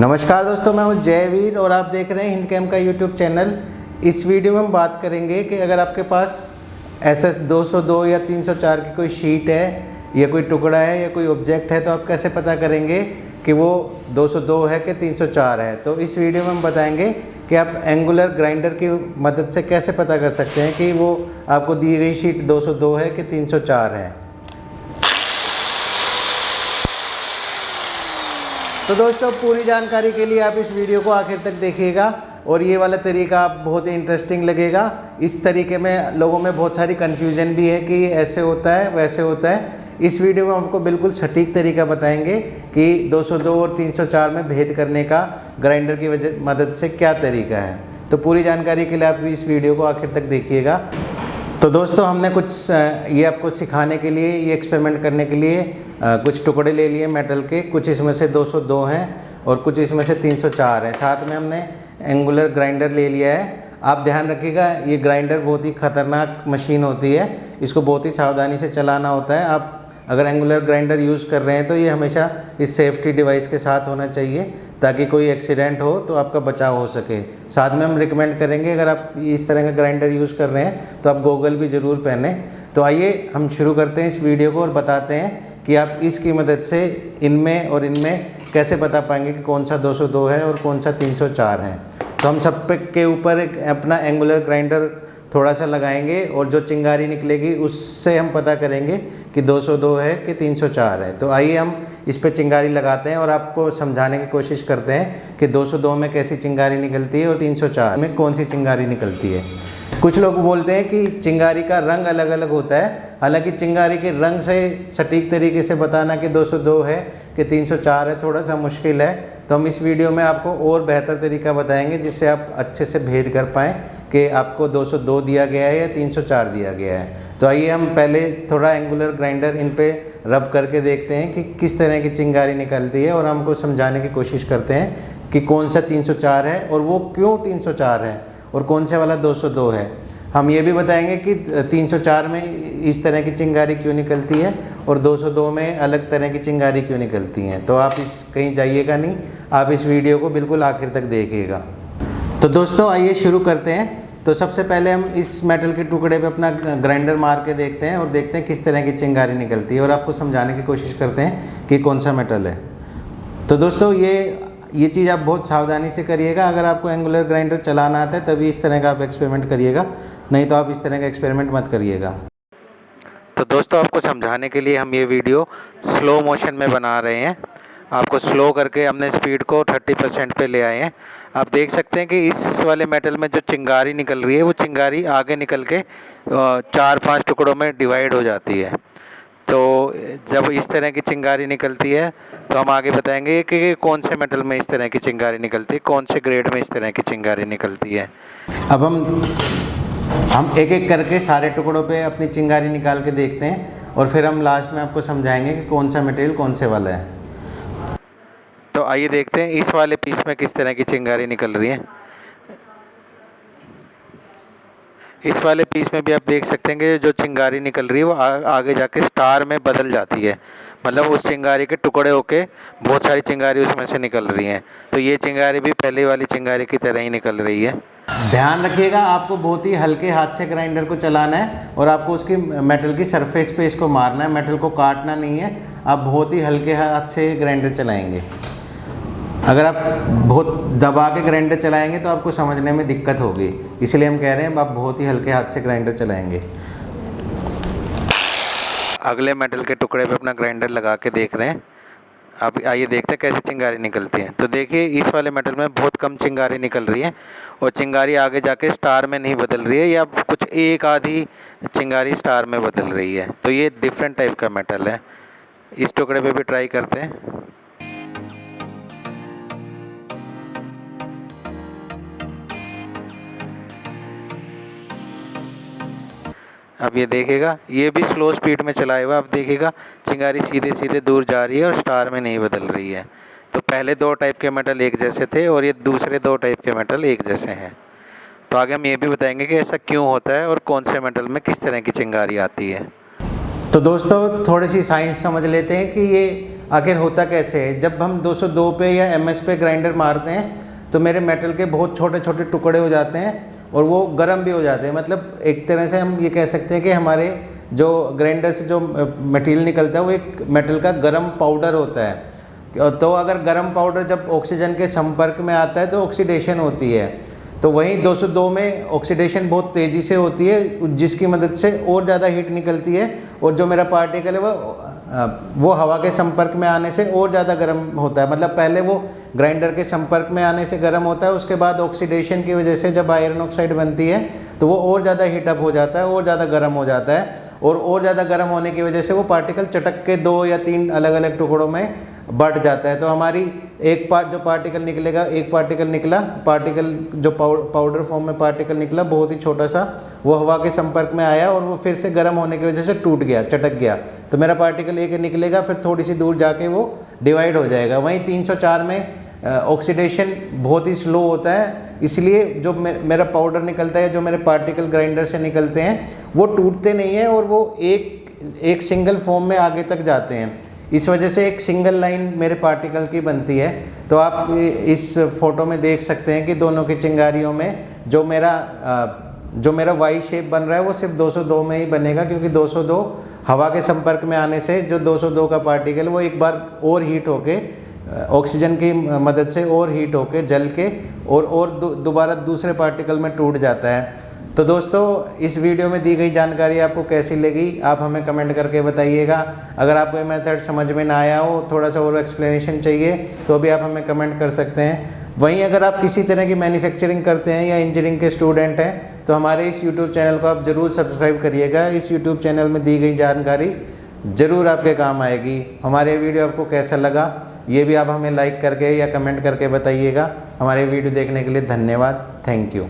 नमस्कार दोस्तों, मैं हूं जयवीर और आप देख रहे हैं हिंदकेम का यूट्यूब चैनल। इस वीडियो में हम बात करेंगे कि अगर आपके पास SS 202 या 304 की कोई शीट है या कोई टुकड़ा है या कोई ऑब्जेक्ट है तो आप कैसे पता करेंगे कि वो 202 है कि 304 है। तो इस वीडियो में हम बताएंगे कि आप एंगुलर ग्राइंडर की मदद से कैसे पता कर सकते हैं कि वो आपको दी गई शीट 202 है कि 304 है। तो दोस्तों, पूरी जानकारी के लिए आप इस वीडियो को आखिर तक देखिएगा और ये वाला तरीका आप बहुत ही इंटरेस्टिंग लगेगा। इस तरीके में लोगों में बहुत सारी कन्फ्यूजन भी है कि ऐसे होता है वैसे होता है। इस वीडियो में आपको बिल्कुल सटीक तरीका बताएंगे कि 202 और 304 में भेद करने का ग्राइंडर की मदद से क्या तरीका है। तो पूरी जानकारी के लिए आप इस वीडियो को आखिर तक देखिएगा। तो दोस्तों, हमने कुछ ये आपको सिखाने के लिए, ये एक्सपेरिमेंट करने के लिए कुछ टुकड़े ले लिए मेटल के। कुछ इसमें से 202 हैं और कुछ इसमें से 304 हैं। साथ में हमने एंगुलर ग्राइंडर ले लिया है। आप ध्यान रखिएगा, ये ग्राइंडर बहुत ही ख़तरनाक मशीन होती है, इसको बहुत ही सावधानी से चलाना होता है। आप अगर एंगुलर ग्राइंडर यूज़ कर रहे हैं तो ये हमेशा इस सेफ्टी डिवाइस के साथ होना चाहिए ताकि कोई एक्सीडेंट हो तो आपका बचाव हो सके। साथ में हम रिकमेंड करेंगे, अगर आप इस तरह का ग्राइंडर यूज़ कर रहे हैं तो आप गॉगल भी ज़रूर पहनें। तो आइए हम शुरू करते हैं इस वीडियो को और बताते हैं कि आप इसकी मदद से इनमें और इनमें कैसे बता पाएंगे कि कौन सा 202 है और कौन सा 304 है। तो हम सब के ऊपर एक अपना एंगुलर ग्राइंडर थोड़ा सा लगाएंगे और जो चिंगारी निकलेगी उससे हम पता करेंगे कि 202 है कि 304 है। तो आइए हम इस पे चिंगारी लगाते हैं और आपको समझाने की कोशिश करते हैं कि 202 में कैसी चिंगारी निकलती है और 304 में कौन सी चिंगारी निकलती है। कुछ लोग बोलते हैं कि चिंगारी का रंग अलग अलग होता है। हालांकि चिंगारी के रंग से सटीक तरीके से बताना कि 202 है कि 304 है थोड़ा सा मुश्किल है। तो हम इस वीडियो में आपको और बेहतर तरीका बताएंगे जिससे आप अच्छे से भेद कर पाएँ कि आपको 202 दिया गया है या 304 दिया गया है। तो आइए हम पहले थोड़ा एंगुलर ग्राइंडर इन पे रब करके देखते हैं कि किस तरह की चिंगारी निकलती है और हमको समझाने की कोशिश करते हैं कि कौन सा 304 है और वो क्यों 304 है और कौन से वाला 202 है। हम ये भी बताएंगे कि 304 में इस तरह की चिंगारी क्यों निकलती है और 202 में अलग तरह की चिंगारी क्यों निकलती हैं। तो आप कहीं जाइएगा नहीं, आप इस वीडियो को बिल्कुल आखिर तक देखिएगा। तो दोस्तों, आइए शुरू करते हैं। तो सबसे पहले हम इस मेटल के टुकड़े पे अपना ग्राइंडर मार के देखते हैं और देखते हैं किस तरह की चिंगारी निकलती है और आपको समझाने की कोशिश करते हैं कि कौन सा मेटल है। तो दोस्तों, ये चीज़ आप बहुत सावधानी से करिएगा। अगर आपको एंगुलर ग्राइंडर चलाना आता है तभी इस तरह का आप एक्सपेरिमेंट करिएगा, नहीं तो आप इस तरह का एक्सपेरिमेंट मत करिएगा। तो दोस्तों, आपको समझाने के लिए हम ये वीडियो स्लो मोशन में बना रहे हैं। आपको स्लो करके हमने स्पीड को 30% पे ले आए हैं। आप देख सकते हैं कि इस वाले मेटल में जो चिंगारी निकल रही है वो चिंगारी आगे निकल के 4-5 टुकड़ों में डिवाइड हो जाती है। तो जब इस तरह की चिंगारी निकलती है तो हम आगे बताएंगे कि कौन से मेटल में इस तरह की चिंगारी निकलती है, कौन से ग्रेड में इस तरह की चिंगारी निकलती है। अब हम एक एक करके सारे टुकड़ों पे अपनी चिंगारी निकाल के देखते हैं और फिर हम लास्ट में आपको समझाएंगे कि कौन सा मटेरियल कौन से वाला है। तो आइए देखते हैं इस वाले पीस में किस तरह की चिंगारी निकल रही है। इस वाले पीस में भी आप देख सकते हैं कि जो चिंगारी निकल रही है वो आगे जाके स्टार में बदल जाती है। मतलब उस चिंगारी के टुकड़े होके बहुत सारी चिंगारी उसमें से निकल रही हैं। तो ये चिंगारी भी पहले वाली चिंगारी की तरह ही निकल रही है। ध्यान रखिएगा, आपको बहुत ही हल्के हाथ से ग्राइंडर को चलाना है और आपको उसकी मेटल की सरफेस पे इसको मारना है, मेटल को काटना नहीं है। आप बहुत ही हल्के हाथ से ग्राइंडर चलाएंगे। अगर आप बहुत दबा के ग्राइंडर चलाएंगे तो आपको समझने में दिक्कत होगी, इसलिए हम कह रहे हैं आप बहुत ही हल्के हाथ से ग्राइंडर चलाएंगे। अगले मेटल के टुकड़े पे अपना ग्राइंडर लगा के देख रहे हैं। अब आइए देखते हैं कैसी चिंगारी निकलती है। तो देखिए, इस वाले मेटल में बहुत कम चिंगारी निकल रही है और चिंगारी आगे जाके स्टार में नहीं बदल रही है या कुछ एक आधी चिंगारी स्टार में बदल रही है। तो ये डिफरेंट टाइप का मेटल है। इस टुकड़े पे भी ट्राई करते हैं। अब ये देखेगा, ये भी स्लो स्पीड में चलाए हुआ। अब देखिएगा चिंगारी सीधे सीधे दूर जा रही है और स्टार में नहीं बदल रही है। तो पहले 2 टाइप के मेटल एक जैसे थे और ये दूसरे 2 टाइप के मेटल एक जैसे हैं। तो आगे हम ये भी बताएंगे कि ऐसा क्यों होता है और कौन से मेटल में किस तरह की चिंगारी आती है। तो दोस्तों, थोड़ी सी साइंस समझ लेते हैं कि ये आखिर होता कैसे है। जब हम 202 पे या MS पे ग्राइंडर मारते हैं तो मेरे मेटल के बहुत छोटे छोटे टुकड़े हो जाते हैं और वो गर्म भी हो जाते हैं। मतलब एक तरह से हम ये कह सकते हैं कि हमारे जो ग्राइंडर से जो मटेरियल निकलता है वो एक मेटल का गर्म पाउडर होता है। तो अगर गर्म पाउडर जब ऑक्सीजन के संपर्क में आता है तो ऑक्सीडेशन होती है। तो वहीं 202 में ऑक्सीडेशन बहुत तेज़ी से होती है, जिसकी मदद से और ज़्यादा हीट निकलती है और जो मेरा पार्टिकल है वो हवा के संपर्क में आने से और ज़्यादा गर्म होता है। मतलब पहले वो ग्राइंडर के संपर्क में आने से गर्म होता है, उसके बाद ऑक्सीडेशन की वजह से जब आयरन ऑक्साइड बनती है तो वो और ज़्यादा हीटअप हो जाता है और ज़्यादा गर्म हो जाता है। और ज़्यादा गर्म होने की वजह से वो पार्टिकल चटक के 2 या 3 अलग अलग टुकड़ों में बढ़ जाता है। तो हमारी एक जो पार्टिकल निकलेगा, एक पार्टिकल निकला, पार्टिकल जो पाउडर फॉर्म में पार्टिकल निकला बहुत ही छोटा सा, वो हवा के संपर्क में आया और वो फिर से गर्म होने की वजह से टूट गया, चटक गया। तो मेरा पार्टिकल एक निकलेगा, फिर थोड़ी सी दूर जाके वो डिवाइड हो जाएगा। वहीं 304 में ऑक्सीडेशन बहुत ही स्लो होता है, इसलिए जो मेरा पाउडर निकलता है, जो मेरे पार्टिकल ग्राइंडर से निकलते हैं वो टूटते नहीं हैं और वो एक सिंगल फॉर्म में आगे तक जाते हैं। इस वजह से एक सिंगल लाइन मेरे पार्टिकल की बनती है। तो आप इस फोटो में देख सकते हैं कि दोनों की चिंगारियों में जो मेरा वाई शेप बन रहा है वो सिर्फ 202 में ही बनेगा, क्योंकि 202 हवा के संपर्क में आने से जो 202 का पार्टिकल वो एक बार और हीट होके ऑक्सीजन की मदद से और हीट होके जल के और दोबारा दूसरे पार्टिकल में टूट जाता है। तो दोस्तों, इस वीडियो में दी गई जानकारी आपको कैसी लगी आप हमें कमेंट करके बताइएगा। अगर आपको ये मेथड समझ में ना आया हो, थोड़ा सा और एक्सप्लेनेशन चाहिए, तो भी आप हमें कमेंट कर सकते हैं। वहीं अगर आप किसी तरह की मैन्युफैक्चरिंग करते हैं या इंजीनियरिंग के स्टूडेंट हैं तो हमारे इस यूट्यूब चैनल को आप ज़रूर सब्सक्राइब करिएगा। इस यूट्यूब चैनल में दी गई जानकारी ज़रूर आपके काम आएगी। हमारे वीडियो आपको कैसा लगा ये भी आप हमें लाइक करके या कमेंट करके बताइएगा। हमारे वीडियो देखने के लिए धन्यवाद। Thank you.